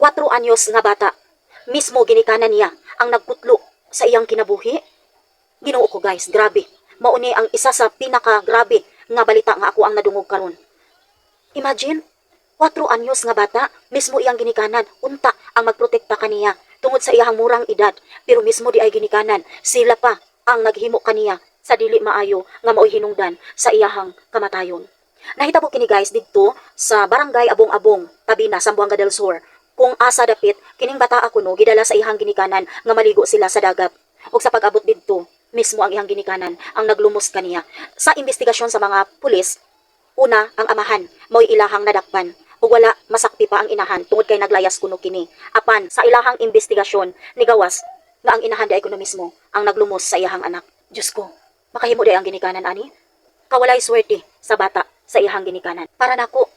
4 anyos nga bata, mismo ginikanan niya ang nagputlo sa iyang kinabuhi. Ginoo ko guys, grabe. Mauni ang isa sa pinaka-grabe nga balita nga ako ang nadungog karon. Imagine, 4 anyos nga bata, mismo iyang ginikanan, unta ang magprotekta kaniya tungod sa iyang murang edad, pero mismo di ay ginikanan, sila pa ang naghimo kaniya sa dili maayo nga maoy hinungdan sa iyahang kamatayon. Nahitabo kini guys didto sa barangay Abong-Abong, tabi na Zamboanga del Sur. Kung asa dapit, kining bata ako no, gidala sa iyang ginikanan nga maligo sila sa dagat. Ug sa pag-abot didto, mismo ang iyang ginikanan ang naglumos kaniya. Sa investigasyon sa mga pulis, una ang amahan, mo'y ilahang nadakpan. Ug wala masakti pa ang inahan tungod kay naglayas kuno kini. Apan sa ilahang investigasyon ni gawas nga ang inahan di ay kuno mismo ang naglumos sa iyahang anak. Diyos ko, makahimo di ang ginikanan ani? Kawalay swerte sa bata sa iyahang ginikanan. Para nako,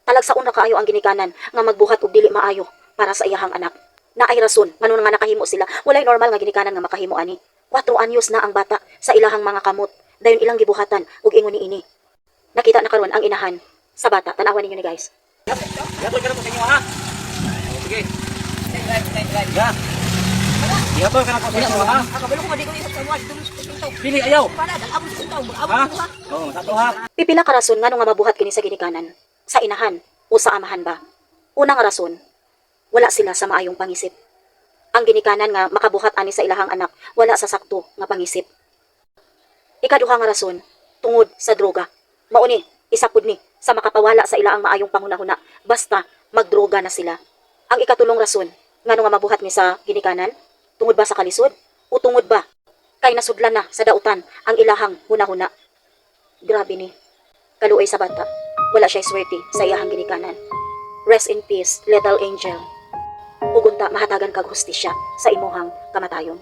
talagsaon ra kaayo ang ginikanan nga magbuhat og dili maayo para sa iyahang anak. Naay rason ngano nga nakahimo sila. Walay normal nga ginikanan nga makahimo ani. 4 anyos na ang bata sa ilahang mga kamot. Dayon ilang gibuhatan ug ingon niini. Nakita na karon ang inahan sa bata. Tanawan ninyo ni guys. Yatoy ka na po sa inyo ha. Sige. Ya. Yatoy ka na po sa inyo ha. Kabalo ko ko isip sa mga dito. Pili ayaw. Para abot sa taw, Ha? abot ha. Oo, sato ha. Pipila ka rason ngano nga mabuhat kini sa ginikanan? Sa inahan o sa amahan ba? Unang rason, wala sila sa maayong pangisip. Ang ginikanan nga makabuhat ani sa ilahang anak, wala sa sakto nga pangisip. Ikaduha nga rason, tungod sa droga. Mauni, isa pud ni sa makapawala sa ilaang maayong panghunahuna basta magdroga na sila. Ang ikatulong rason, ngano nga mabuhat ni sa ginikanan? Tungod ba sa kalisod? O tungod ba kay nasudlan na sa dautan ang ilahang hunahuna? Grabe ni. Kaluoy sa bata. Wala siya swerte sa iyahang ginikanan. Rest in peace, little angel. Ugunta mahatagan kag hustisya sa imuhang kamatayon.